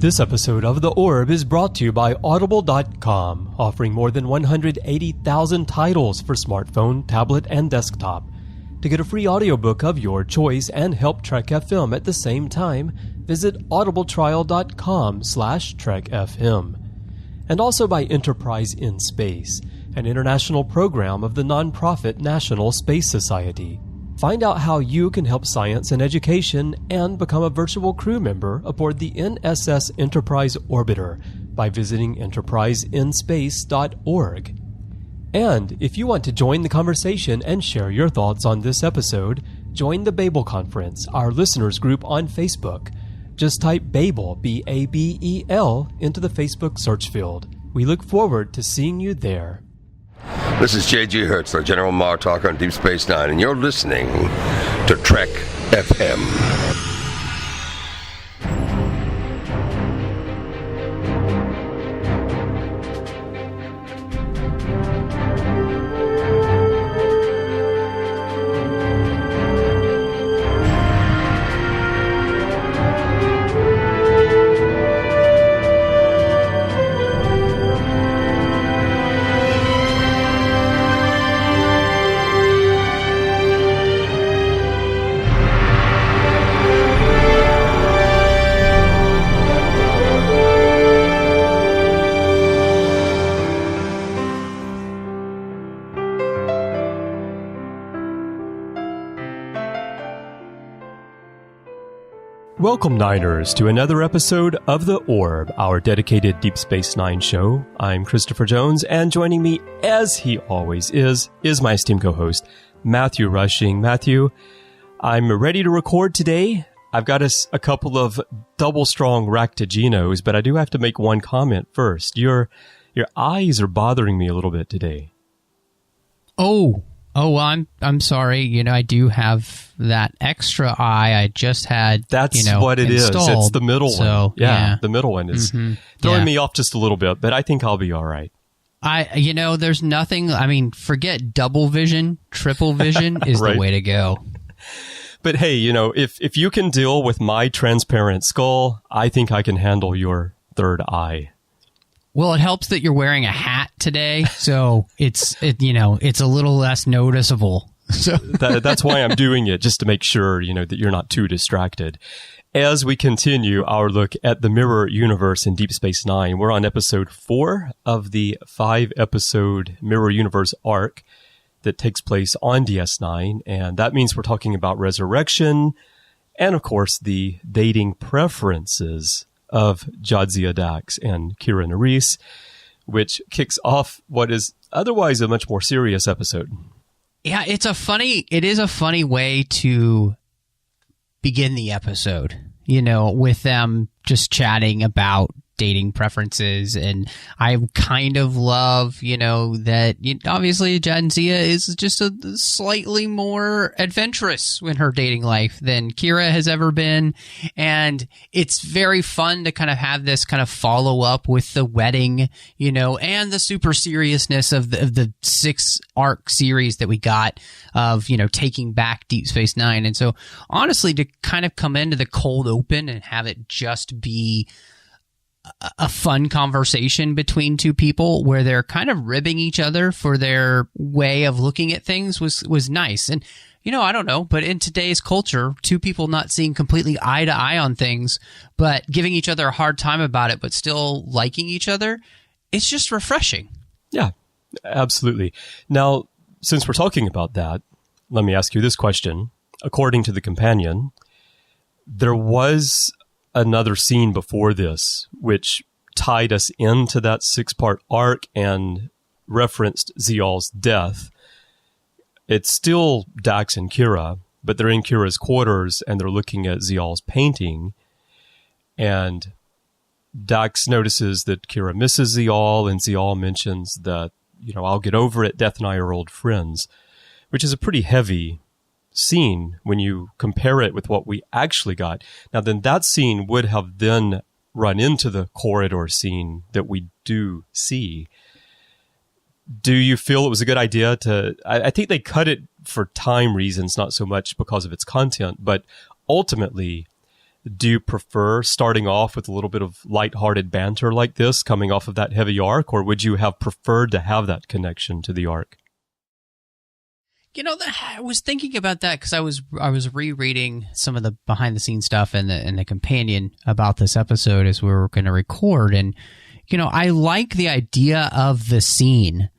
This episode of The Orb is brought to you by Audible.com, offering more than 180,000 titles for smartphone, tablet, and desktop. To get a free audiobook of your choice and help Trek FM at the same time, visit audibletrial.com/trekfm. And also by Enterprise in Space, an international program of the nonprofit National Space Society. Find out how you can help science and education and become a virtual crew member aboard the NSS Enterprise Orbiter by visiting enterpriseinspace.org. And if you want to join the conversation and share your thoughts on this episode, join the Babel Conference, our listeners group on Facebook. Just type Babel, B-A-B-E-L, into the Facebook search field. We look forward to seeing you there. This is J.G. Hertzler, General Martalker on Deep Space Nine, and you're listening to Trek FM. Welcome, Niners, to another episode of The Orb, our dedicated Deep Space Nine show. I'm Christopher Jones, and joining me, as he always is my esteemed co-host, Matthew Rushing. Matthew, I'm ready to record today. I've got a couple of double-strong Ractogenos, but I do have to make one comment first. Your eyes are bothering me a little bit today. Oh, I'm sorry. You know, I do have that extra eye I just had. That's what it installed. is. It's the middle one. Yeah, the middle one is throwing me off just a little bit, but I think I'll be all right. There's nothing. I mean, forget double vision, triple vision is right. The way to go. But hey, if you can deal with my transparent skull, I think I can handle your third eye. Well, it helps that you're wearing a hat today, so it's a little less noticeable. So that's why I'm doing it, just to make sure, that you're not too distracted. As we continue our look at the Mirror Universe in Deep Space Nine, we're on episode 4 of the 5-episode Mirror Universe arc that takes place on DS9, and that means we're talking about resurrection and, of course, the dating preferences of Jadzia Dax and Kira Nerys, which kicks off what is otherwise a much more serious episode. Yeah, it is a funny way to begin the episode, with them just chatting about dating preferences. And I kind of love, that obviously Jadzia is just a slightly more adventurous in her dating life than Kira has ever been. And it's very fun to kind of have this kind of follow up with the wedding, and the super seriousness of the 6 arc series that we got of, taking back Deep Space Nine. And so honestly, to kind of come into the cold open and have it just be a fun conversation between two people where they're kind of ribbing each other for their way of looking at things was nice. And, I don't know, but in today's culture, two people not seeing completely eye to eye on things, but giving each other a hard time about it, but still liking each other, it's just refreshing. Yeah, absolutely. Now, since we're talking about that, let me ask you this question. According to the companion, there was another scene before this, which tied us into that 6-part arc and referenced Zial's death. It's still Dax and Kira, but they're in Kira's quarters and they're looking at Zial's painting. And Dax notices that Kira misses Zial, and Zial mentions that, I'll get over it, Death and I are old friends, which is a pretty heavy scene when you compare it with what we actually got. Now, then that scene would have then run into the corridor scene that we do see. Do you feel it was a good idea to... I think they cut it for time reasons, not so much because of its content, but ultimately Do you prefer starting off with a little bit of lighthearted banter like this coming off of that heavy arc, or would you have preferred to have that connection to the arc? I was thinking about that because I was rereading some of the behind the scenes stuff and the companion about this episode as we were going to record, and I like the idea of the scene.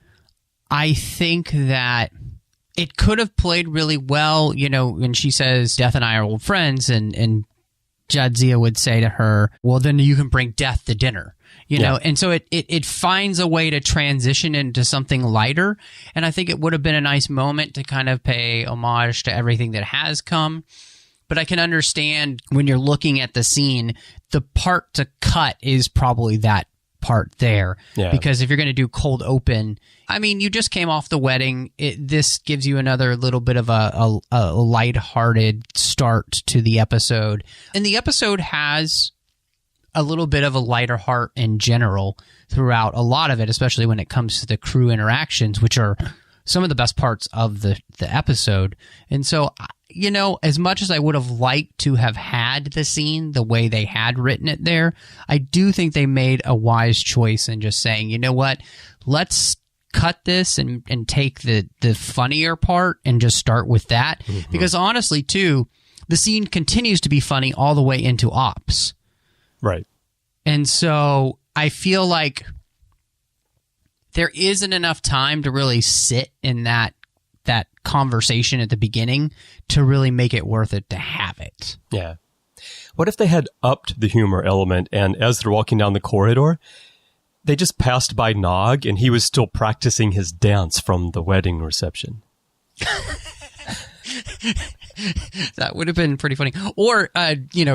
I think that it could have played really well, when she says, Death and I are old friends, and Jadzia would say to her, well, then you can bring Death to dinner, and so it finds a way to transition into something lighter. And I think it would have been a nice moment to kind of pay homage to everything that has come. But I can understand when you're looking at the scene, the part to cut is probably that part there. Yeah. Because if you're going to do cold open, I mean, you just came off the wedding. This gives you another little bit of a lighthearted start to the episode. And the episode has a little bit of a lighter heart in general throughout a lot of it, especially when it comes to the crew interactions, which are some of the best parts of the episode. And so, as much as I would have liked to have had the scene the way they had written it there, I do think they made a wise choice in just saying, you know what, let's cut this and take the funnier part and just start with that. Mm-hmm. Because honestly, too, the scene continues to be funny all the way into Ops. Right. And so I feel like there isn't enough time to really sit in that conversation at the beginning to really make it worth it to have it. Yeah. What if they had upped the humor element, and as they're walking down the corridor, they just passed by Nog and he was still practicing his dance from the wedding reception? That would have been pretty funny. Or,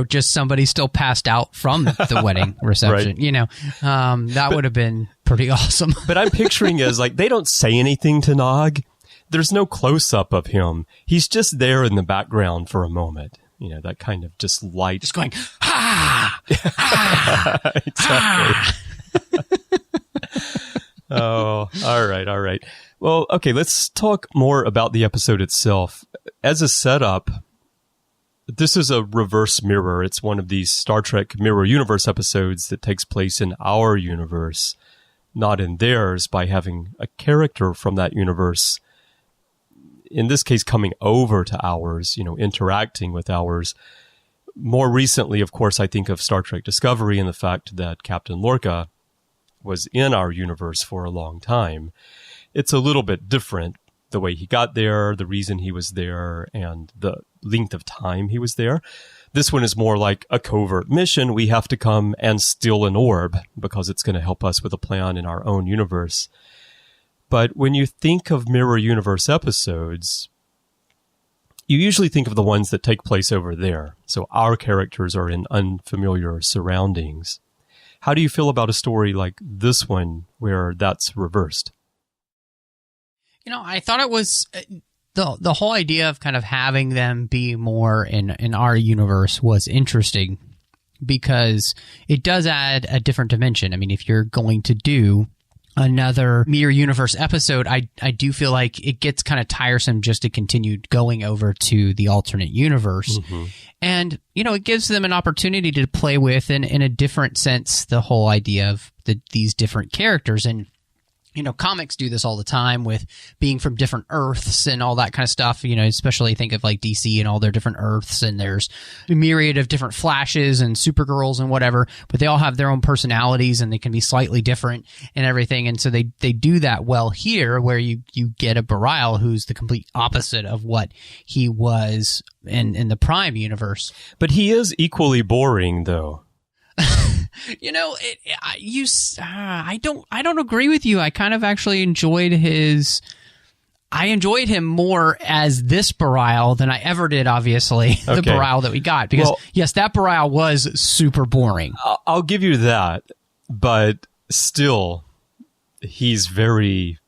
just somebody still passed out from the wedding reception. Right. That would have been pretty awesome. But I'm picturing as like, they don't say anything to Nog. There's no close-up of him. He's just there in the background for a moment. That kind of just light. Just going, ha! Ha! Exactly. Oh, all right. Well, okay, let's talk more about the episode itself. As a setup, this is a reverse mirror. It's one of these Star Trek Mirror Universe episodes that takes place in our universe, not in theirs, by having a character from that universe, in this case, coming over to ours, interacting with ours. More recently, of course, I think of Star Trek Discovery and the fact that Captain Lorca was in our universe for a long time. It's a little bit different, the way he got there, the reason he was there, and the length of time he was there. This one is more like a covert mission. We have to come and steal an orb because it's going to help us with a plan in our own universe. But when you think of Mirror Universe episodes, you usually think of the ones that take place over there. So our characters are in unfamiliar surroundings. How do you feel about a story like this one where that's reversed? I thought it was the whole idea of kind of having them be more in our universe was interesting because it does add a different dimension. I mean, if you're going to do another Mirror Universe episode, I do feel like it gets kind of tiresome just to continue going over to the alternate universe. Mm-hmm. And, it gives them an opportunity to play with in a different sense the whole idea of these different characters. And comics do this all the time with being from different Earths and all that kind of stuff, especially think of like DC and all their different Earths, and there's a myriad of different Flashes and Supergirls and whatever, but they all have their own personalities and they can be slightly different and everything. And so they do that well here, where you get a Bareil who's the complete opposite of what he was in the Prime universe. But he is equally boring, though. I don't agree with you. I kind of actually enjoyed I enjoyed him more as this Bareil than I ever did, obviously, the Bareil that we got. Because, yes, that Bareil was super boring. I'll give you that, but still, he's very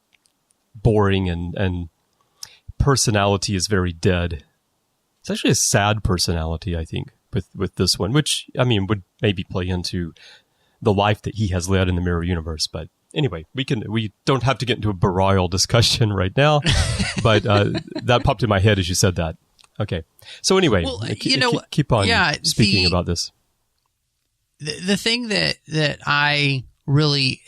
boring and personality is very dead. It's actually a sad personality, I think, with this one, which, I mean, would maybe play into the life that he has led in the Mirror Universe. But anyway, we don't have to get into a Bareil discussion right now, but that popped in my head as you said that. Okay. So anyway, Well, keep on yeah, speaking about this. The thing that I really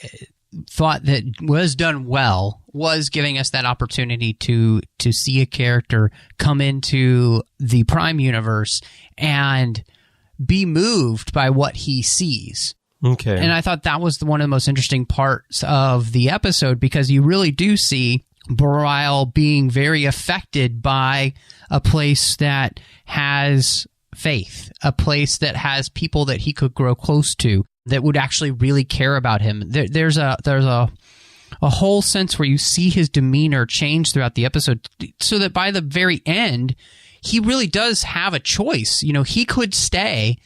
thought that was done well was giving us that opportunity to see a character come into the Prime universe and be moved by what he sees. Okay. And I thought that was one of the most interesting parts of the episode, because you really do see Bareil being very affected by a place that has faith, a place that has people that he could grow close to that would actually really care about him. There's a whole sense where you see his demeanor change throughout the episode, so that by the very end, he really does have a choice. He could stay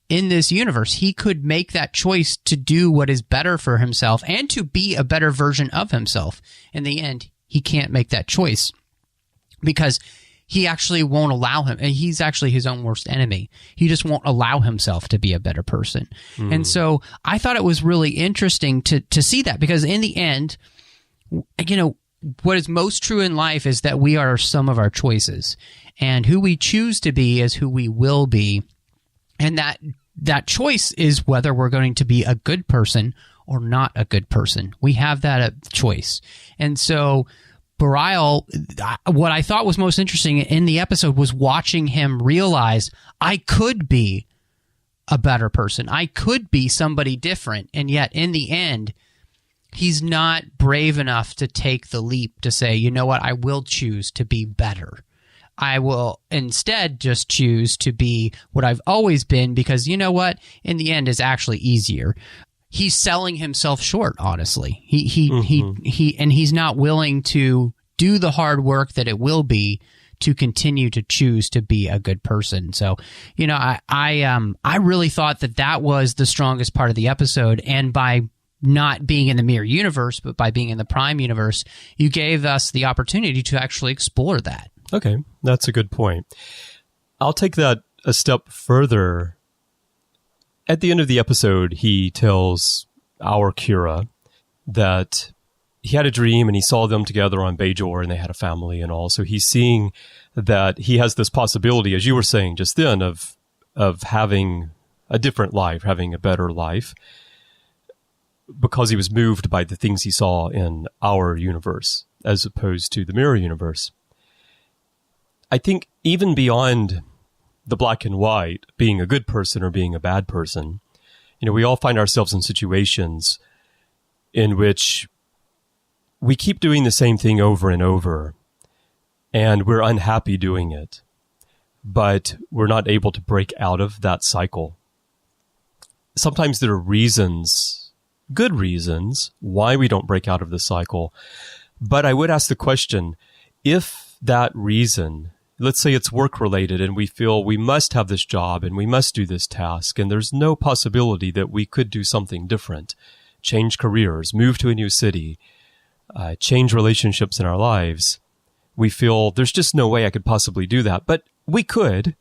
in this universe. He could make that choice to do what is better for himself and to be a better version of himself. In the end, he can't make that choice because he actually won't allow him. And he's actually his own worst enemy. He just won't allow himself to be a better person. And so I thought it was really interesting to see that, because in the end, what is most true in life is that we are some of our choices, and who we choose to be is who we will be. And that choice is whether we're going to be a good person or not a good person. We have that choice. And so Bareil, what I thought was most interesting in the episode was watching him realize, I could be a better person. I could be somebody different. And yet in the end, he's not brave enough to take the leap to say, you know what, I will choose to be better. I will instead just choose to be what I've always been, because you know what, in the end is actually easier. He's selling himself short, honestly. He's not willing to do the hard work that it will be to continue to choose to be a good person. So, I really thought that was the strongest part of the episode, and by not being in the Mirror Universe, but by being in the Prime Universe, you gave us the opportunity to actually explore that. Okay, that's a good point. I'll take that a step further. At the end of the episode, he tells our Kira that he had a dream and he saw them together on Bajor and they had a family and all. So he's seeing that he has this possibility, as you were saying just then, of having a different life, having a better life, because he was moved by the things he saw in our universe as opposed to the Mirror Universe. I think even beyond the black and white, being a good person or being a bad person, we all find ourselves in situations in which we keep doing the same thing over and over, and we're unhappy doing it, but we're not able to break out of that cycle. Sometimes there are reasons, good reasons, why we don't break out of the cycle. But I would ask the question, if that reason, let's say it's work-related and we feel we must have this job and we must do this task, and there's no possibility that we could do something different, change careers, move to a new city, change relationships in our lives, we feel there's just no way I could possibly do that. But we could,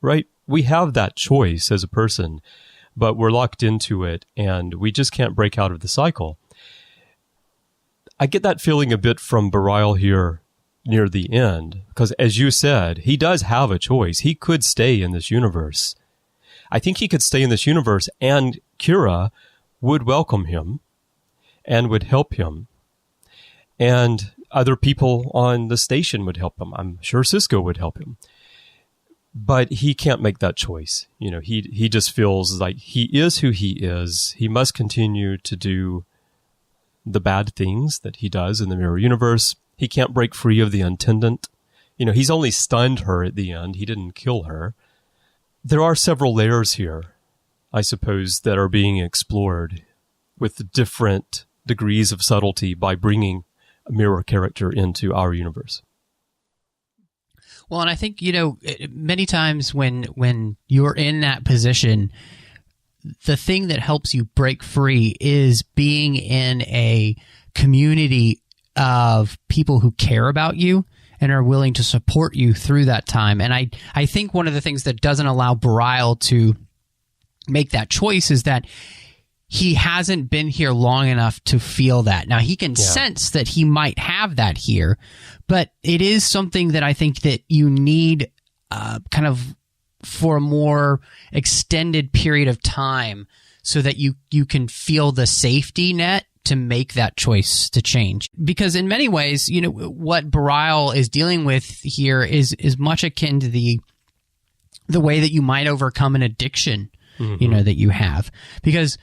right? We have that choice as a person, but we're locked into it and we just can't break out of the cycle. I get that feeling a bit from Bareil here near the end, because as you said, he does have a choice. He could stay in this universe. I think he could stay in this universe and Kira would welcome him and would help him. And other people on the station would help him. I'm sure Cisco would help him. But he can't make that choice. He just feels like he is who he is. He must continue to do the bad things that he does in the Mirror Universe. He can't break free of the Intendant. He's only stunned her at the end. He didn't kill her. There are several layers here, I suppose, that are being explored with different degrees of subtlety by bringing a mirror character into our universe. Well, and I think, many times when you're in that position, the thing that helps you break free is being in a community of people who care about you and are willing to support you through that time. And I think one of the things that doesn't allow Bareil to make that choice is that he hasn't been here long enough to feel that. Now, he can sense that he might have that here, but it is something that I think that you need kind of for a more extended period of time so that you can feel the safety net to make that choice to change. Because in many ways, what Bareil is dealing with here is much akin to the way that you might overcome an addiction, that you have. Because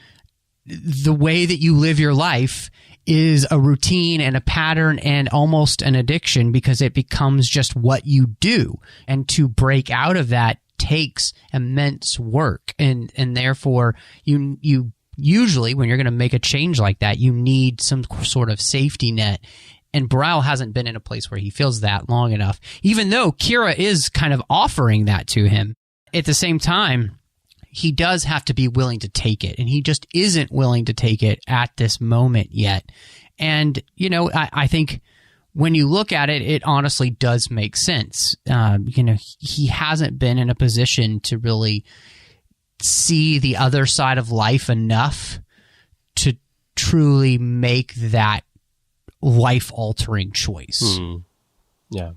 the way that you live your life is a routine and a pattern and almost an addiction because it becomes just what you do. And to break out of that takes immense work. And therefore, you usually, when you're going to make a change like that, you need some sort of safety net. And Bareil hasn't been in a place where he feels that long enough, even though Kira is kind of offering that to him. At the same time, he does have to be willing to take it, and he just isn't willing to take it at this moment yet. And, I think when you look at it, it honestly does make sense. He hasn't been in a position to really see the other side of life enough to truly make that life-altering choice. Yeah.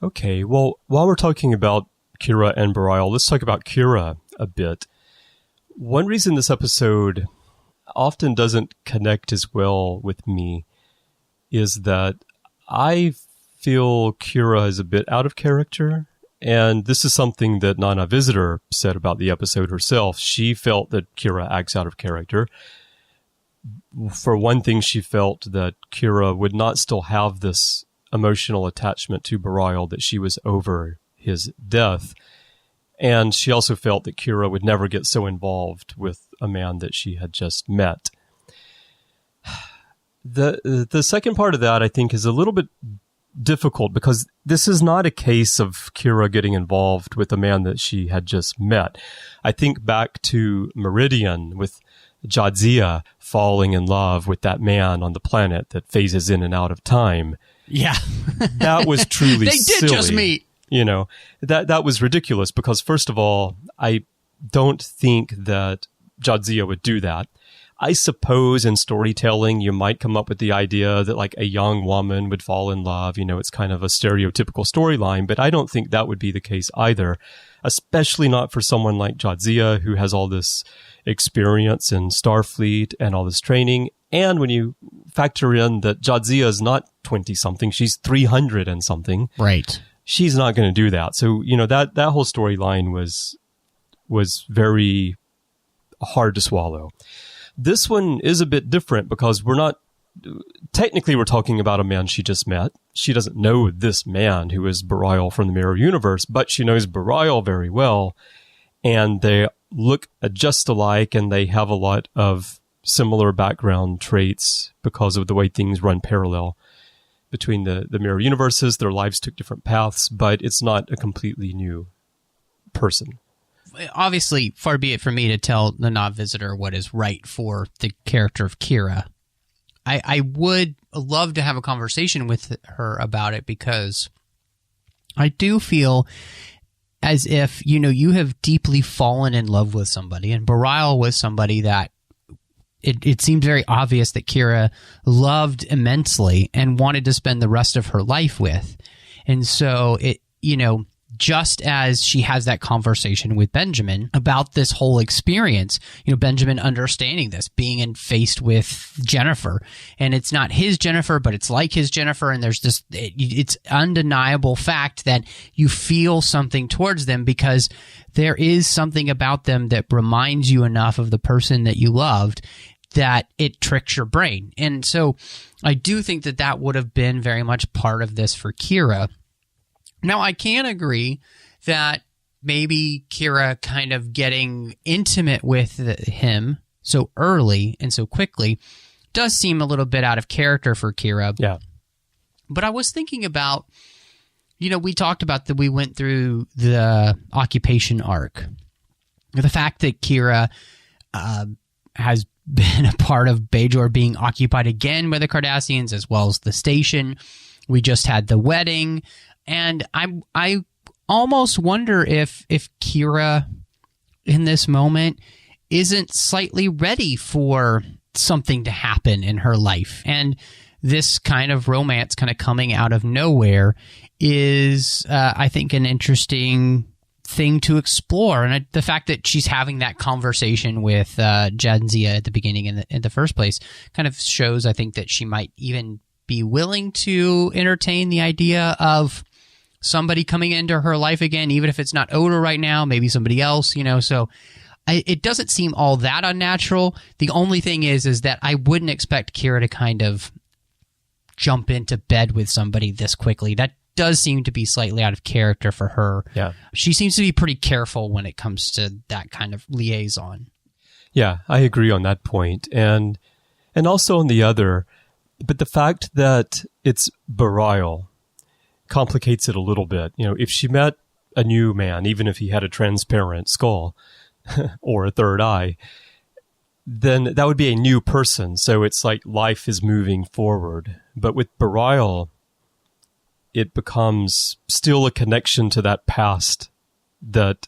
Okay, well, while we're talking about Kira and Bareil, let's talk about Kira a bit. One reason this episode often doesn't connect as well with me is that I feel Kira is a bit out of character. And this is something that Nana Visitor said about the episode herself. She felt that Kira acts out of character. For one thing, she felt that Kira would not still have this emotional attachment to Bareil, that she was over his death. And she also felt that Kira would never get so involved with a man that she had just met. The second part of that, I think, is a little bit difficult because this is not a case of Kira getting involved with a man that she had just met. I think back to Meridian with Jadzia falling in love with that man on the planet that phases in and out of time. Yeah. That was truly They did silly. just meet. That was ridiculous because, first of all, I don't think that Jadzia would do that. I suppose in storytelling, you might come up with the idea that like a young woman would fall in love. It's kind of a stereotypical storyline, but I don't think that would be the case either, especially not for someone like Jadzia who has all this experience in Starfleet and all this training. And when you factor in that Jadzia is not 20-something, she's 300 and something. Right. She's not going to do that. So, that whole storyline was very hard to swallow. This one is a bit different because we're talking about a man she just met. She doesn't know this man who is Bareil from the Mirror Universe, but she knows Bareil very well. And they look just alike and they have a lot of similar background traits because of the way things run parallel between the Mirror Universes. Their lives took different paths, but it's not a completely new person. Obviously, far be it from me to tell the non-visitor what is right for the character of Kira. I would love to have a conversation with her about it because I do feel as if, you have deeply fallen in love with somebody, and Bareil was somebody that it seemed very obvious that Kira loved immensely and wanted to spend the rest of her life with. And so just as she has that conversation with Benjamin about this whole experience, Benjamin understanding this, being faced with Jennifer, and it's not his Jennifer, but it's like his Jennifer. And there's this, it's undeniable fact that you feel something towards them because there is something about them that reminds you enough of the person that you loved that it tricks your brain. And so I do think that would have been very much part of this for Kira. Now, I can agree that maybe Kira kind of getting intimate with him so early and so quickly does seem a little bit out of character for Kira. Yeah. But I was thinking about, we talked about that we went through the occupation arc. The fact that Kira has been a part of Bajor being occupied again by the Cardassians as well as the station. We just had the wedding. And I almost wonder if Kira in this moment isn't slightly ready for something to happen in her life. And this kind of romance kind of coming out of nowhere is, I think, an interesting thing to explore. And the fact that she's having that conversation with Jadzia at the beginning in the first place kind of shows, I think, that she might even be willing to entertain the idea of somebody coming into her life again, even if it's not Oda right now, maybe somebody else, so it doesn't seem all that unnatural. The only thing is that I wouldn't expect Kira to kind of jump into bed with somebody this quickly. That does seem to be slightly out of character for her. Yeah. She seems to be pretty careful when it comes to that kind of liaison. Yeah, I agree on that point. And also on the other, but the fact that it's Bareil complicates it a little bit. If she met a new man, even if he had a transparent skull or a third eye, then that would be a new person. So it's like life is moving forward. But with Bareil, it becomes still a connection to that past that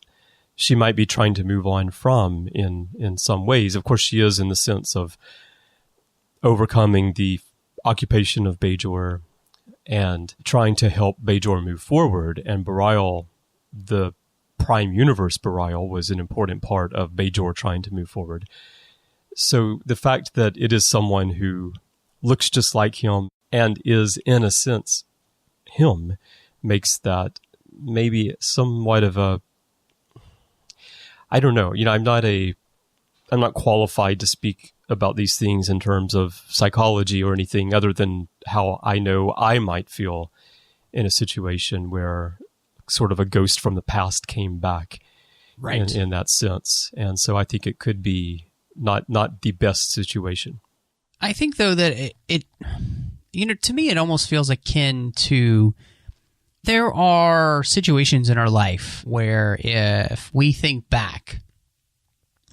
she might be trying to move on from in some ways. Of course, she is in the sense of overcoming the occupation of Bajor and trying to help Bajor move forward. And Bareil, the Prime Universe Bareil, was an important part of Bajor trying to move forward. So the fact that it is someone who looks just like him and is, in a sense, him, makes that maybe somewhat of a, I don't know, I'm not qualified to speak about these things in terms of psychology or anything other than how I know I might feel in a situation where sort of a ghost from the past came back, right, in that sense. And so I think it could be not the best situation. I think, though, that it to me, it almost feels akin to, there are situations in our life where if we think back,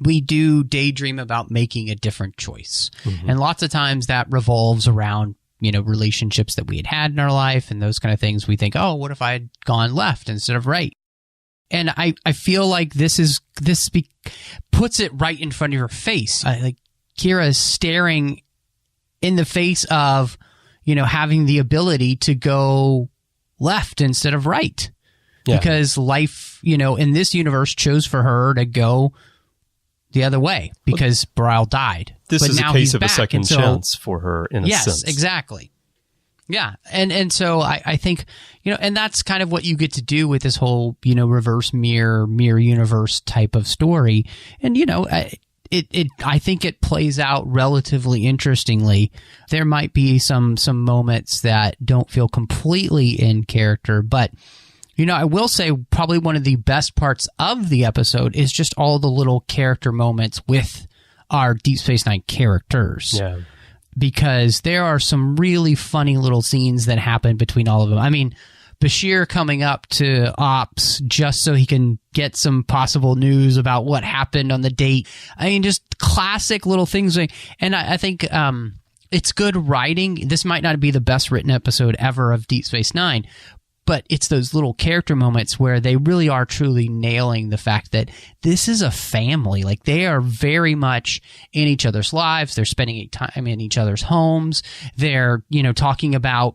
we do daydream about making a different choice. Mm-hmm. And lots of times that revolves around, relationships that we had in our life and those kind of things. We think, oh, what if I had gone left instead of right? And I feel like this puts it right in front of your face. Like Kira is staring in the face of, having the ability to go left instead of right. Yeah. Because life, in this universe chose for her to go the other way because Bareil died. This is a case of a second chance for her in a sense. Yes, exactly. Yeah. And so I think, and that's kind of what you get to do with this whole, reverse mirror universe type of story. And, I think it plays out relatively interestingly. There might be some moments that don't feel completely in character, but I will say probably one of the best parts of the episode is just all the little character moments with our Deep Space Nine characters. Yeah. Because there are some really funny little scenes that happen between all of them. I mean, Bashir coming up to Ops just so he can get some possible news about what happened on the date. I mean, just classic little things. And I think it's good writing. This might not be the best written episode ever of Deep Space Nine, but it's those little character moments where they really are truly nailing the fact that this is a family. Like, they are very much in each other's lives. They're spending time in each other's homes. They're, talking about,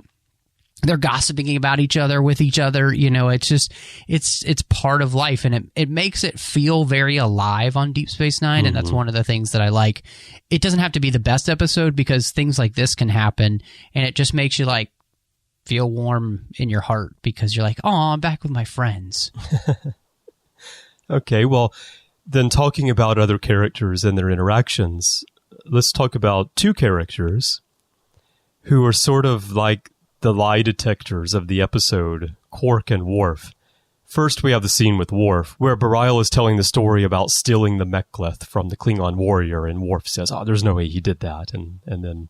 they're gossiping about each other with each other. It's just, it's part of life, and it makes it feel very alive on Deep Space Nine. Mm-hmm. And that's one of the things that I like. It doesn't have to be the best episode because things like this can happen, and it just makes you feel warm in your heart because you're like, oh, I'm back with my friends. Okay, well, then talking about other characters and their interactions, let's talk about two characters who are sort of like the lie detectors of the episode, Quark and Worf. First, we have the scene with Worf, where Bareil is telling the story about stealing the mek'leth from the Klingon warrior, and Worf says, oh, there's no way he did that. And then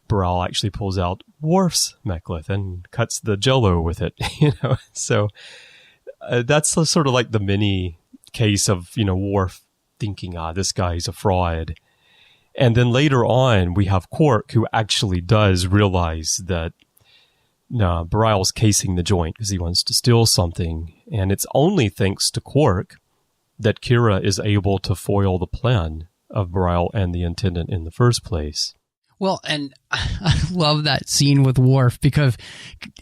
Bareil actually pulls out Worf's mek'leth and cuts the jello with it, So that's sort of like the mini case of, Worf thinking, this guy's a fraud. And then later on, we have Quark, who actually does realize that, no, Bareil's casing the joint because he wants to steal something. And it's only thanks to Quark that Kira is able to foil the plan of Bareil and the Intendant in the first place. Well, and I love that scene with Worf because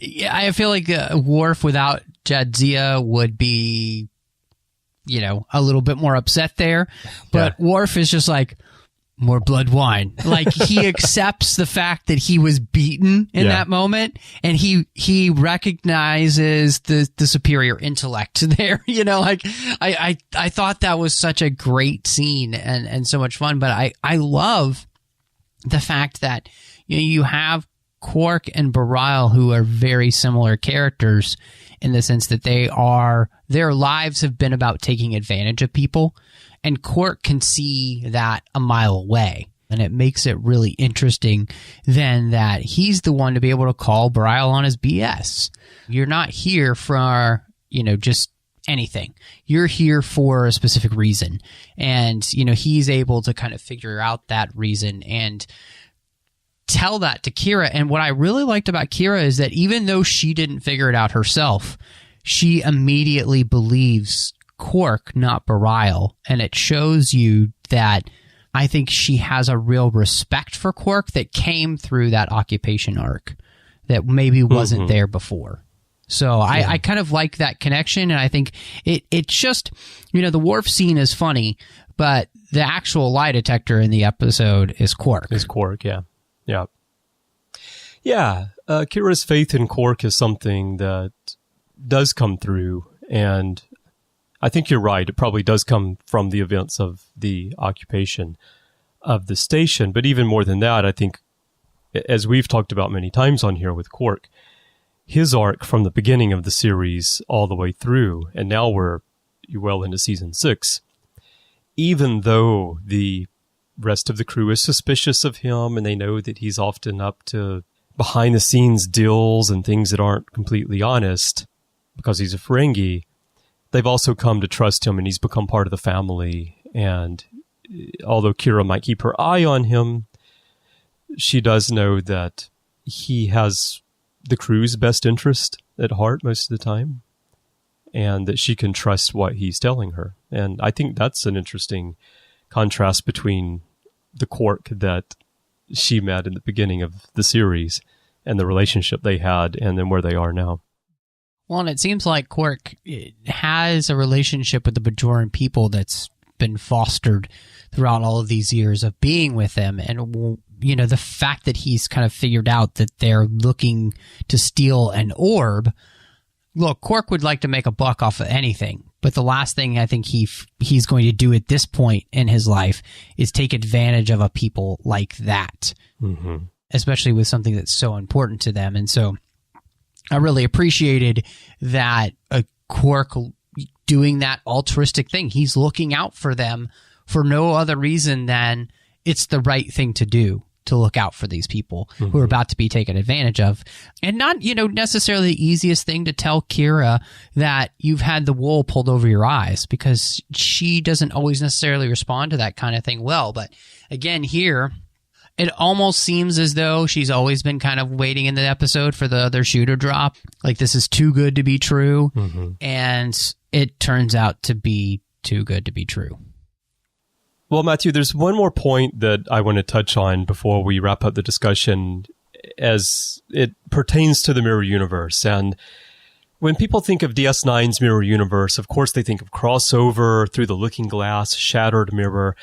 I feel like Worf without Jadzia would be, a little bit more upset there. But Worf is just like, more blood wine. Like, he accepts the fact that he was beaten in that moment, and he recognizes the superior intellect there. I thought that was such a great scene and so much fun. But I love the fact that you have Quark and Bareil, who are very similar characters in the sense that their lives have been about taking advantage of people. And Quark can see that a mile away. And it makes it really interesting then that he's the one to be able to call Bareil on his BS. You're not here for, just anything. You're here for a specific reason. And, he's able to kind of figure out that reason and tell that to Kira. And what I really liked about Kira is that even though she didn't figure it out herself, she immediately believes Quark, not Bareil, and it shows you that I think she has a real respect for Quark that came through that occupation arc that maybe wasn't there before. So I kind of like that connection, and I think it's just, the Worf scene is funny, but the actual lie detector in the episode is Quark. Yeah. Kira's faith in Quark is something that does come through, and I think you're right. It probably does come from the events of the occupation of the station. But even more than that, I think, as we've talked about many times on here with Quark, his arc from the beginning of the series all the way through, and now we're well into season 6, even though the rest of the crew is suspicious of him and they know that he's often up to behind-the-scenes deals and things that aren't completely honest because he's a Ferengi, they've also come to trust him, and he's become part of the family. And although Kira might keep her eye on him, she does know that he has the crew's best interest at heart most of the time, and that she can trust what he's telling her. And I think that's an interesting contrast between the Quark that she met in the beginning of the series and the relationship they had, and then where they are now. Well, and it seems like Quark has a relationship with the Bajoran people that's been fostered throughout all of these years of being with them. And, the fact that he's kind of figured out that they're looking to steal an orb. Look, Quark would like to make a buck off of anything, but the last thing I think he's going to do at this point in his life is take advantage of a people like that, especially with something that's so important to them. And so I really appreciated that Quark doing that altruistic thing. He's looking out for them for no other reason than it's the right thing to do, to look out for these people who are about to be taken advantage of. And not, necessarily the easiest thing to tell Kira that you've had the wool pulled over your eyes, because she doesn't always necessarily respond to that kind of thing well. But again, here, it almost seems as though she's always been kind of waiting in the episode for the other shoe to drop. Like, this is too good to be true. And it turns out to be too good to be true. Well, Matthew, there's one more point that I want to touch on before we wrap up the discussion as it pertains to the mirror universe. And when people think of DS9's mirror universe, of course they think of crossover, through the looking glass, shattered mirror.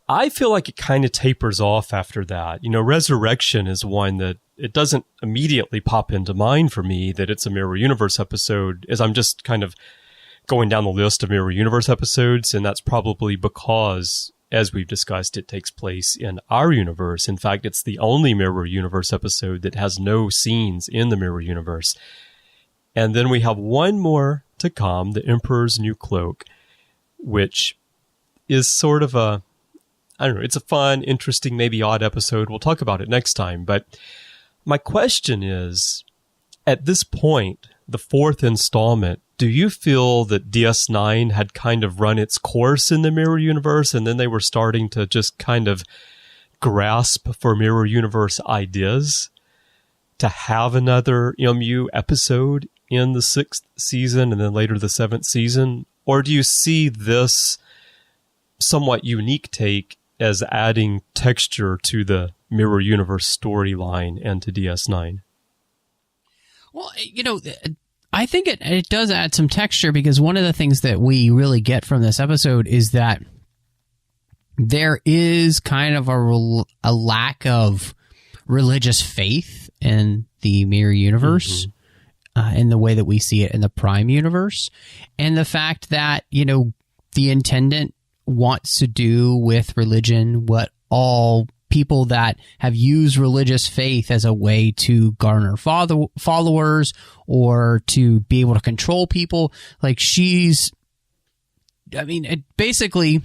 I feel like it kind of tapers off after that. Resurrection is one that it doesn't immediately pop into mind for me that it's a Mirror Universe episode, as I'm just kind of going down the list of Mirror Universe episodes, and that's probably because, as we've discussed, it takes place in our universe. In fact, it's the only Mirror Universe episode that has no scenes in the Mirror Universe. And then we have one more to come, The Emperor's New Cloak, which is sort of it's a fun, interesting, maybe odd episode. We'll talk about it next time. But my question is, at this point, the 4th installment, do you feel that DS9 had kind of run its course in the Mirror Universe, and then they were starting to just kind of grasp for Mirror Universe ideas to have another MU episode in the 6th season and then later the 7th season? Or do you see this somewhat unique take as adding texture to the Mirror Universe storyline and to DS9? Well, I think it does add some texture, because one of the things that we really get from this episode is that there is kind of a lack of religious faith in the Mirror Universe, in the way that we see it in the Prime Universe. And the fact that, the Intendant wants to do with religion what all people that have used religious faith as a way to garner followers or to be able to control people. Like, basically,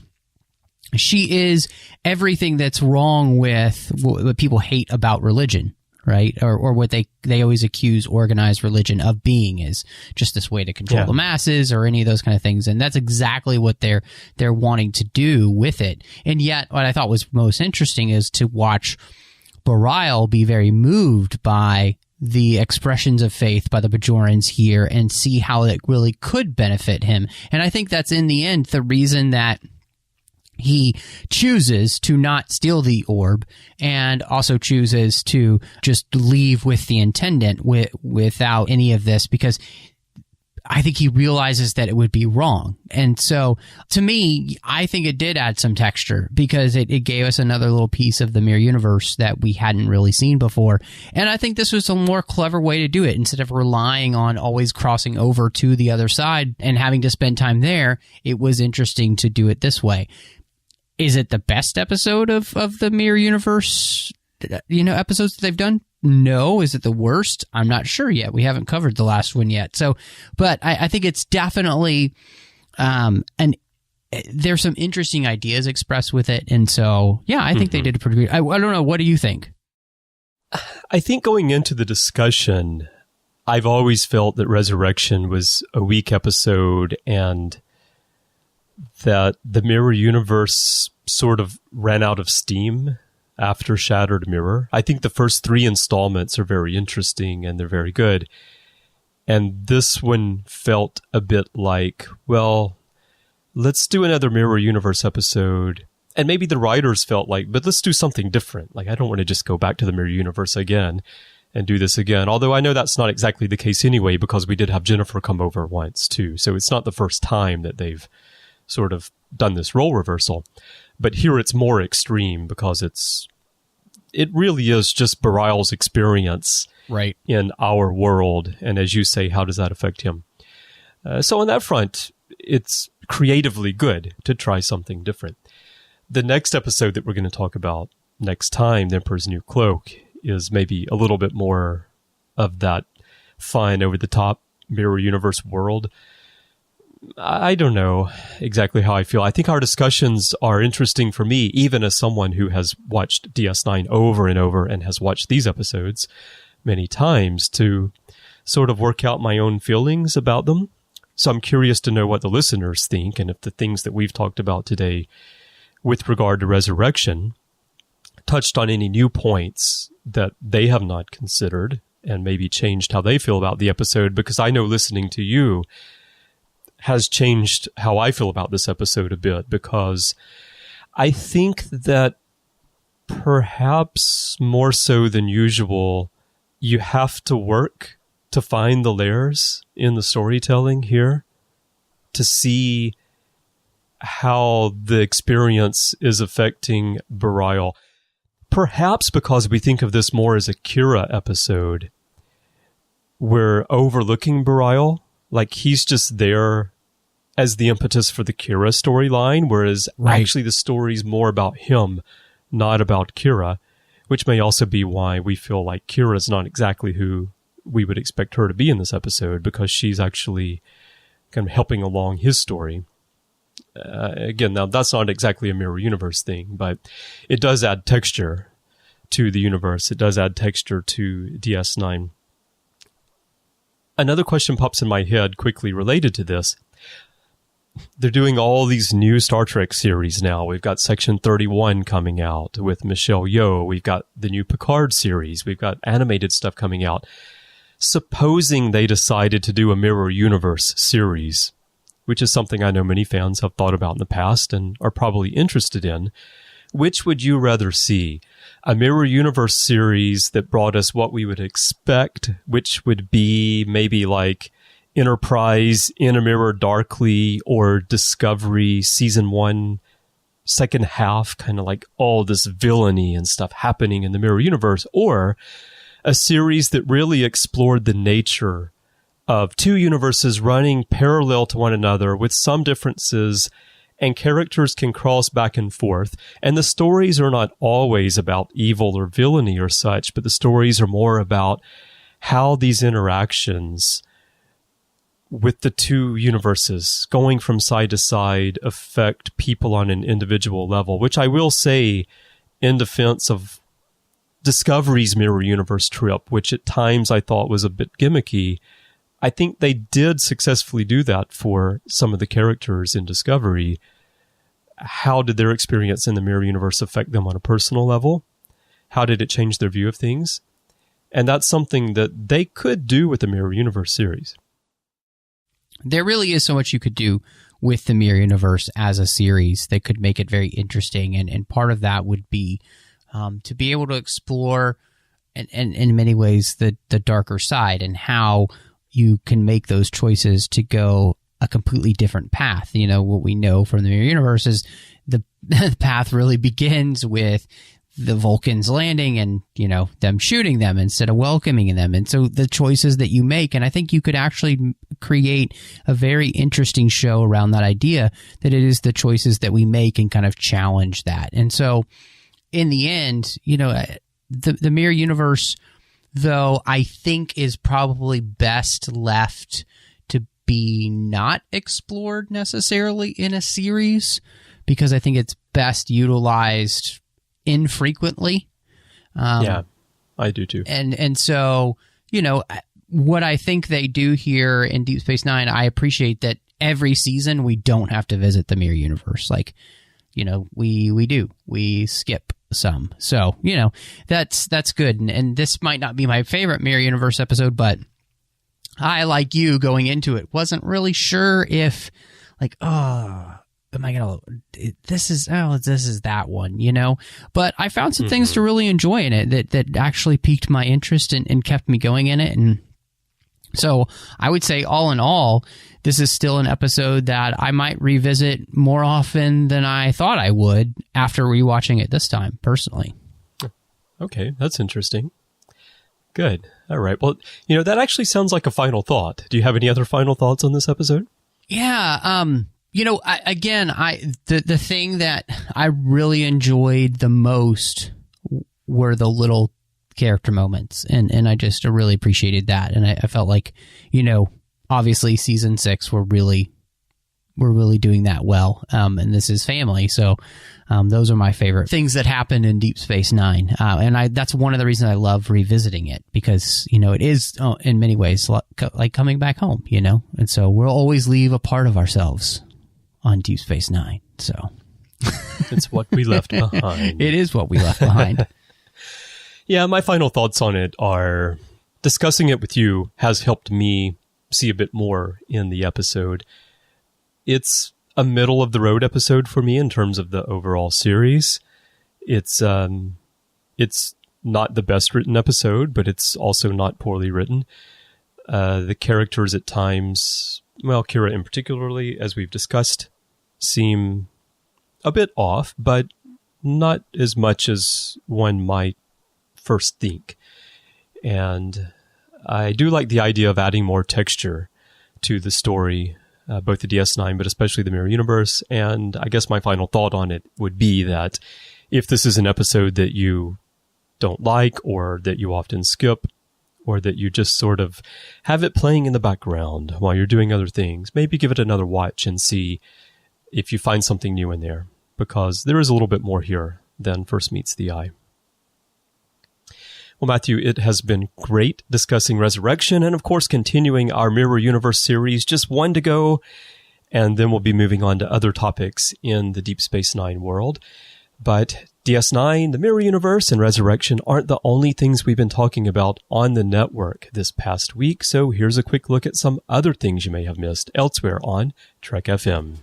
she is everything that's wrong with what people hate about religion, right? Or what they always accuse organized religion of being, is just this way to control the masses or any of those kind of things. And that's exactly what they're wanting to do with it. And yet, what I thought was most interesting is to watch Bareil be very moved by the expressions of faith by the Bajorans here and see how it really could benefit him. And I think that's, in the end, the reason that he chooses to not steal the orb, and also chooses to just leave with the Intendant without any of this, because I think he realizes that it would be wrong. And so, to me, I think it did add some texture, because it gave us another little piece of the Mirror Universe that we hadn't really seen before. And I think this was a more clever way to do it. Instead of relying on always crossing over to the other side and having to spend time there, it was interesting to do it this way. Is it the best episode of the Mirror Universe, episodes that they've done? No. Is it the worst? I'm not sure yet. We haven't covered the last one yet. So, but I think it's definitely, there's some interesting ideas expressed with it. And so, yeah, I think they did a pretty good. I don't know. What do you think? I think going into the discussion, I've always felt that Resurrection was a weak episode, and that the Mirror Universe sort of ran out of steam after Shattered Mirror. I think the first 3 installments are very interesting and they're very good. And this one felt a bit like, well, let's do another Mirror Universe episode. And maybe the writers felt like, but let's do something different. Like, I don't want to just go back to the Mirror Universe again and do this again. Although I know that's not exactly the case anyway, because we did have Jennifer come over once too. So it's not the first time that they've sort of done this role reversal. But here it's more extreme, because it really is just Bareil's experience in our world. And as you say, how does that affect him? So on that front, it's creatively good to try something different. The next episode that we're going to talk about next time, The Emperor's New Cloak, is maybe a little bit more of that fun, over-the-top Mirror Universe world. I don't know exactly how I feel. I think our discussions are interesting for me, even as someone who has watched DS9 over and over and has watched these episodes many times, to sort of work out my own feelings about them. So I'm curious to know what the listeners think, and if the things that we've talked about today with regard to Resurrection touched on any new points that they have not considered and maybe changed how they feel about the episode, because I know listening to you has changed how I feel about this episode a bit, because I think that perhaps more so than usual, you have to work to find the layers in the storytelling here to see how the experience is affecting Bareil. Perhaps because we think of this more as a Kira episode, we're overlooking Bareil. Like, he's just there as the impetus for the Kira storyline, whereas actually the story's more about him, not about Kira, which may also be why we feel like Kira's not exactly who we would expect her to be in this episode, because she's actually kind of helping along his story. Again, now that's not exactly a Mirror Universe thing, but it does add texture to the universe. It does add texture to DS9. Another question pops in my head quickly related to this. They're doing all these new Star Trek series now. We've got Section 31 coming out with Michelle Yeoh. We've got the new Picard series. We've got animated stuff coming out. Supposing they decided to do a Mirror Universe series, which is something I know many fans have thought about in the past and are probably interested in, which would you rather see? A Mirror Universe series that brought us what we would expect, which would be maybe like Enterprise, In a Mirror Darkly, or Discovery Season 1, second half, kind of like all this villainy and stuff happening in the Mirror Universe, or a series that really explored the nature of two universes running parallel to one another with some differences, and characters can cross back and forth. And the stories are not always about evil or villainy or such, but the stories are more about how these interactions with the two universes going from side to side affect people on an individual level, which I will say, in defense of Discovery's Mirror Universe trip, which at times I thought was a bit gimmicky, I think they did successfully do that for some of the characters in Discovery. How did their experience in the Mirror Universe affect them on a personal level? How did it change their view of things? And that's something that they could do with the Mirror Universe series. There really is so much you could do with the Mirror Universe as a series that could make it very interesting. And part of that would be to be able to explore, and in many ways, the darker side and how you can make those choices to go a completely different path. You know, what we know from the Mirror Universe is the path really begins with the Vulcans landing and, you know, them shooting them instead of welcoming them. And so the choices that you make, and I think you could actually create a very interesting show around that idea that it is the choices that we make and kind of challenge that. And so in the end, you know, the Mirror Universe, though, I think is probably best left to be not explored necessarily in a series, because I think it's best utilized infrequently. Yeah, I do too. And so, you know, what I think they do here in Deep Space Nine, I appreciate that every season we don't have to visit the Mirror Universe. Like, you know, we skip some. So, you know, that's good. And this might not be my favorite Mirror Universe episode, but I, like you, going into it, wasn't really sure if, like, am I gonna? This is that one, you know. But I found some things to really enjoy in it that actually piqued my interest and kept me going in it. And so I would say, all in all, this is still an episode that I might revisit more often than I thought I would after rewatching it this time, personally. Okay, that's interesting. Good. All right. Well, you know, that actually sounds like a final thought. Do you have any other final thoughts on this episode? Yeah. You know, the thing that I really enjoyed the most were the little character moments, and I just really appreciated that, and I felt like, you know, obviously season 6 we're really doing that well, and this is family, so those are my favorite things that happened in Deep Space Nine, and that's one of the reasons I love revisiting it, because, you know, it is in many ways like coming back home, you know, and so we'll always leave a part of ourselves on Deep Space Nine. So it's what we left behind. It is what we left behind. Yeah, my final thoughts on it are, discussing it with you has helped me see a bit more in the episode. It's a middle of the road episode for me in terms of the overall series. It's not the best written episode, but it's also not poorly written. The characters at times, well, Kira in particularly, as we've discussed, seem a bit off, but not as much as one might first think. And I do like the idea of adding more texture to the story, both the DS9, but especially the Mirror Universe. And I guess my final thought on it would be that if this is an episode that you don't like, or that you often skip, or that you just sort of have it playing in the background while you're doing other things, maybe give it another watch and see if you find something new in there, because there is a little bit more here than first meets the eye. Well, Matthew, it has been great discussing Resurrection and, of course, continuing our Mirror Universe series. Just one to go, and then we'll be moving on to other topics in the Deep Space Nine world. But DS9, the Mirror Universe, and Resurrection aren't the only things we've been talking about on the network this past week, so here's a quick look at some other things you may have missed elsewhere on Trek FM.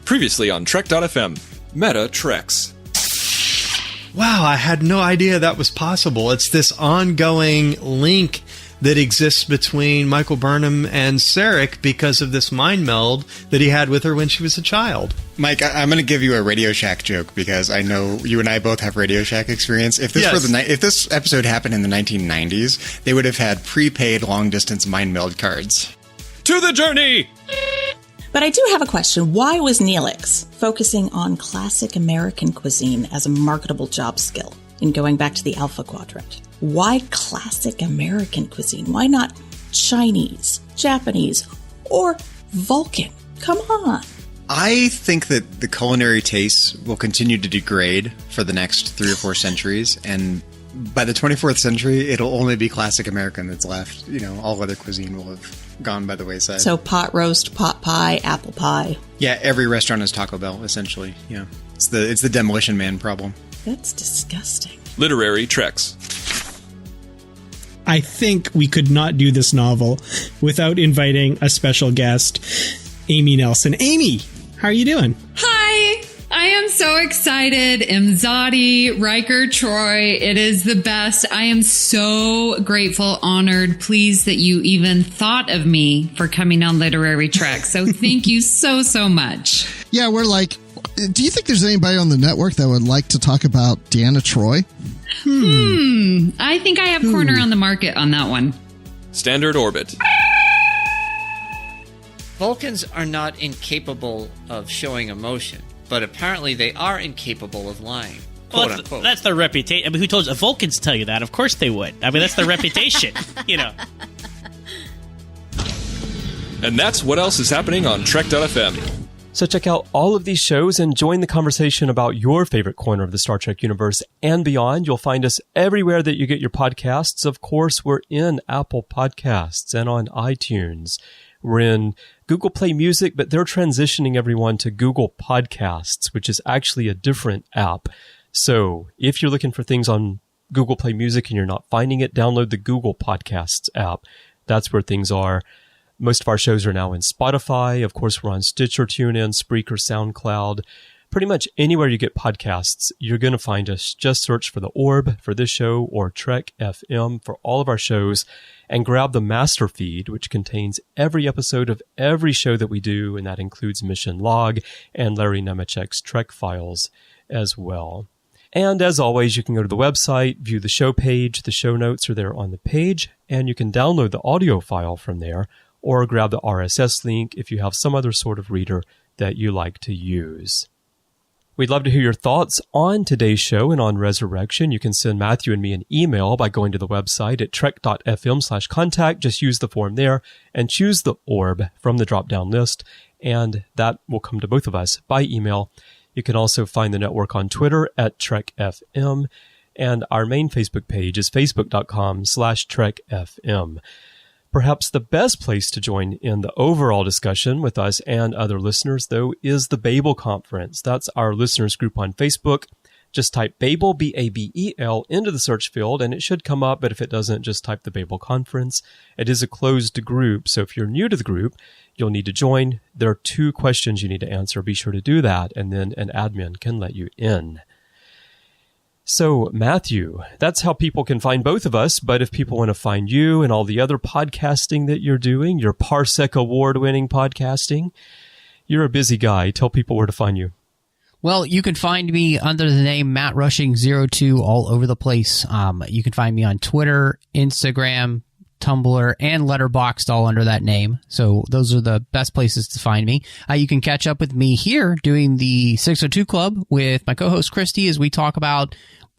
Previously on Trek.fm, Meta Treks. wow, I had no idea that was possible. It's this ongoing link that exists between Michael Burnham and Sarek because of this mind meld that he had with her when she was a child. Mike, I'm going to give you a Radio Shack joke because I know you and I both have Radio Shack experience. If this if this episode happened in the 1990s, they would have had prepaid long-distance mind meld cards. To the journey! But I do have a question. Why was Neelix focusing on classic American cuisine as a marketable job skill in going back to the Alpha Quadrant? Why classic American cuisine? Why not Chinese, Japanese, or Vulcan? Come on. I think that the culinary tastes will continue to degrade for the next 3 or 4 centuries, and by the 24th century, it'll only be classic American that's left. You know, all other cuisine will have gone by the wayside. So pot roast, pot pie, apple pie. Yeah, every restaurant is Taco Bell, essentially. Yeah, it's the Demolition Man problem. That's disgusting. Literary Treks. I think we could not do this novel without inviting a special guest, Amy Nelson. Amy, how are you doing? Hi! I am so excited. Imzadi, Riker, Troy. It is the best. I am so grateful, honored, pleased that you even thought of me for coming on Literary Trek. So thank you so, so much. Yeah, we're like, do you think there's anybody on the network that would like to talk about Deanna Troi? I think I have corner on the market on that one. Standard Orbit. Vulcans are not incapable of showing emotion, but apparently they are incapable of lying. Quote unquote. That's their reputation. I mean, who told us? Vulcans tell you that. Of course they would. I mean, that's their reputation, you know. And that's what else is happening on Trek.fm. So check out all of these shows and join the conversation about your favorite corner of the Star Trek universe and beyond. You'll find us everywhere that you get your podcasts. Of course, we're in Apple Podcasts and on iTunes. We're in Google Play Music, but they're transitioning everyone to Google Podcasts, which is actually a different app. So if you're looking for things on Google Play Music and you're not finding it, download the Google Podcasts app. That's where things are. Most of our shows are now in Spotify. Of course, we're on Stitcher, TuneIn, Spreaker, SoundCloud. Pretty much anywhere you get podcasts, you're going to find us. Just search for The Orb for this show or Trek FM for all of our shows and grab the master feed, which contains every episode of every show that we do, and that includes Mission Log and Larry Nemechek's Trek Files as well. And as always, you can go to the website, view the show page. The show notes are there on the page, and you can download the audio file from there or grab the RSS link if you have some other sort of reader that you like to use. We'd love to hear your thoughts on today's show and on Resurrection. You can send Matthew and me an email by going to the website at trek.fm/contact. Just use the form there and choose the orb from the drop-down list, and that will come to both of us by email. You can also find the network on Twitter at TrekFM, and our main Facebook page is facebook.com/TrekFM. Perhaps the best place to join in the overall discussion with us and other listeners, though, is the Babel Conference. That's our listeners group on Facebook. Just type Babel, B-A-B-E-L, into the search field, and it should come up, but if it doesn't, just type the Babel Conference. It is a closed group, so if you're new to the group, you'll need to join. There are 2 questions you need to answer. Be sure to do that, and then an admin can let you in. So, Matthew, that's how people can find both of us, but if people want to find you and all the other podcasting that you're doing, your Parsec Award-winning podcasting, you're a busy guy. Tell people where to find you. Well, you can find me under the name Matt Rushing02 all over the place. You can find me on Twitter, Instagram, Tumblr, and Letterboxd, all under that name. So those are the best places to find me. You can catch up with me here doing the 602 Club with my co-host Christy as we talk about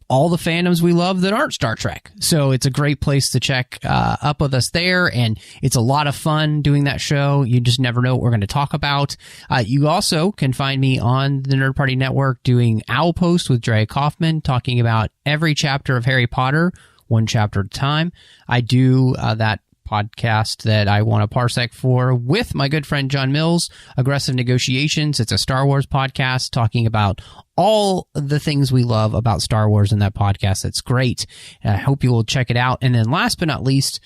all the fandoms we love that aren't Star Trek. So it's a great place to check up with us there, and it's a lot of fun doing that show. You just never know what we're going to talk about. You also can find me on the Nerd Party Network doing Owl Post with Dre Kaufman, talking about every chapter of Harry Potter, one chapter at a time. I do that podcast that I want a parsec for with my good friend John Mills, Aggressive Negotiations. It's a Star Wars podcast talking about all the things we love about Star Wars in that podcast. It's great. I hope you will check it out. And then last but not least,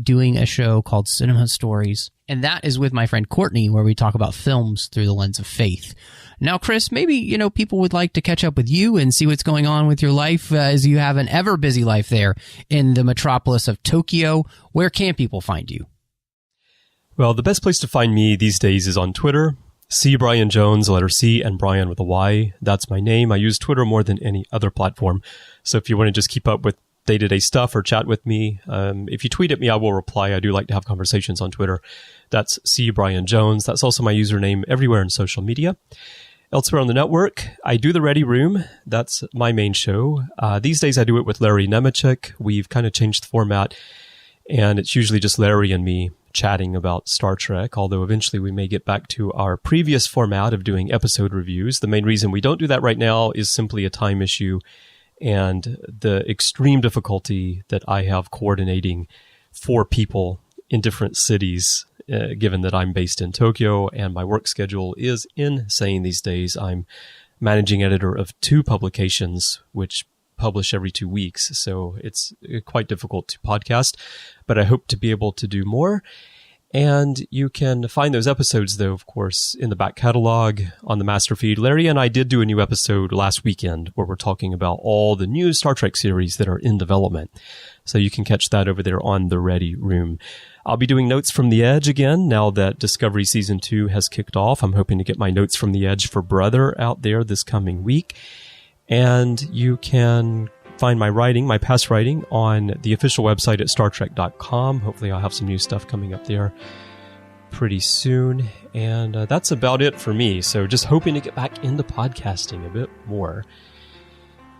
doing a show called Cinema Stories. And that is with my friend Courtney, where we talk about films through the lens of faith. Now, Chris, maybe, people would like to catch up with you and see what's going on with your life as you have an ever busy life there in the metropolis of Tokyo. Where can people find you? Well, the best place to find me these days is on Twitter. C. Bryan Jones, letter C, and Bryan with a Y. That's my name. I use Twitter more than any other platform. So if you want to just keep up with day-to-day stuff or chat with me, if you tweet at me, I will reply. I do like to have conversations on Twitter. That's C. Bryan Jones. That's also my username everywhere in social media. Elsewhere on the network, I do the Ready Room. That's my main show. These days I do it with Larry Nemechek. We've kind of changed the format, and it's usually just Larry and me chatting about Star Trek, although eventually we may get back to our previous format of doing episode reviews. The main reason we don't do that right now is simply a time issue and the extreme difficulty that I have coordinating 4 people in different cities, given that I'm based in Tokyo and my work schedule is insane these days. I'm managing editor of 2 publications, which publish every 2 weeks. So it's quite difficult to podcast, but I hope to be able to do more. And you can find those episodes, though, of course, in the back catalog on the master feed. Larry and I did do a new episode last weekend where we're talking about all the new Star Trek series that are in development. So you can catch that over there on the Ready Room. I'll be doing Notes from the Edge again now that Discovery Season 2 has kicked off. I'm hoping to get my Notes from the Edge for Brother out there this coming week. And you can find my past writing on the official website at StarTrek.com. Hopefully I'll have some new stuff coming up there pretty soon. And that's about it for me. So just hoping to get back into podcasting a bit more.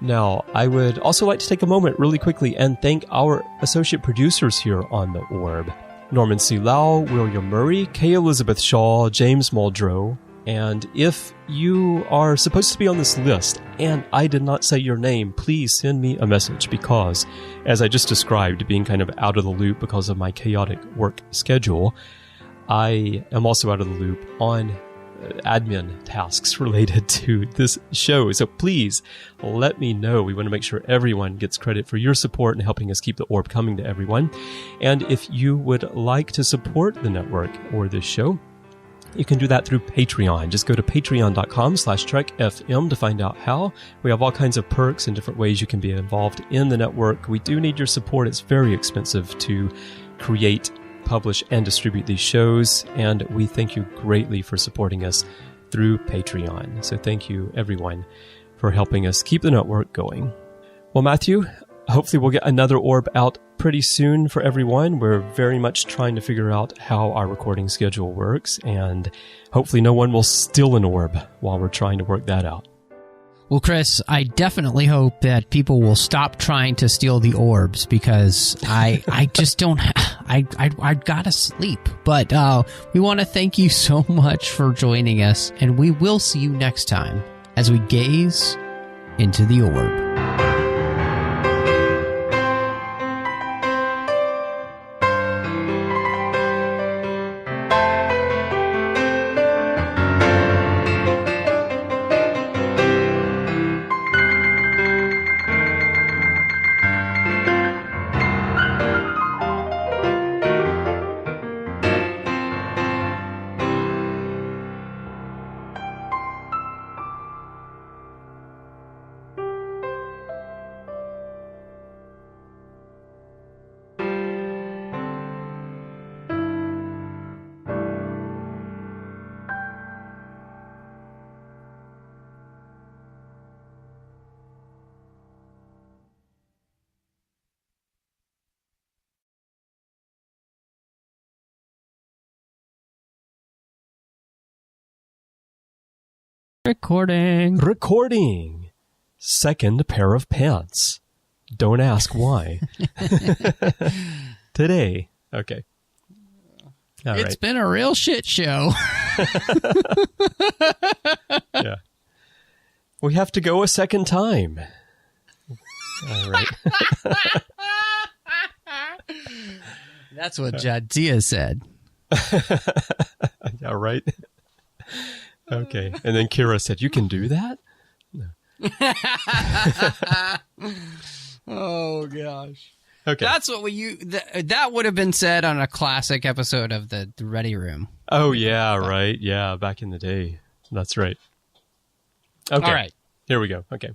Now, I would also like to take a moment really quickly and thank our associate producers here on The Orb. Norman C. Lau, William Murray, Kay Elizabeth Shaw, James Muldrow. And if you are supposed to be on this list and I did not say your name, please send me a message because, as I just described, being kind of out of the loop because of my chaotic work schedule, I am also out of the loop on admin tasks related to this show. So please let me know. We want to make sure everyone gets credit for your support and helping us keep the orb coming to everyone. And if you would like to support the network or this show, you can do that through Patreon. Just go to patreon.com/TrekFM to find out how. We have all kinds of perks and different ways you can be involved in the network. We do need your support. It's very expensive to create, publish, and distribute these shows. And we thank you greatly for supporting us through Patreon. So thank you, everyone, for helping us keep the network going. Well, Matthew, hopefully we'll get another orb out pretty soon for everyone. We're very much trying to figure out how our recording schedule works, and hopefully no one will steal an orb while we're trying to work that out. Well, Chris, I definitely hope that people will stop trying to steal the orbs because I just don't. I gotta sleep. But we want to thank you so much for joining us, and we will see you next time as we gaze into the orb. Recording. Second pair of pants. Don't ask why. Today. Okay. It's been a real shit show. Yeah. We have to go a second time. All right. That's what Jadzia said. Yeah, right. Okay. And then Kira said, "You can do that?" No. Oh, gosh. Okay. That's what that would have been said on a classic episode of the Ready Room. Oh, yeah, right. Yeah, back in the day. That's right. Okay. All right. Here we go. Okay.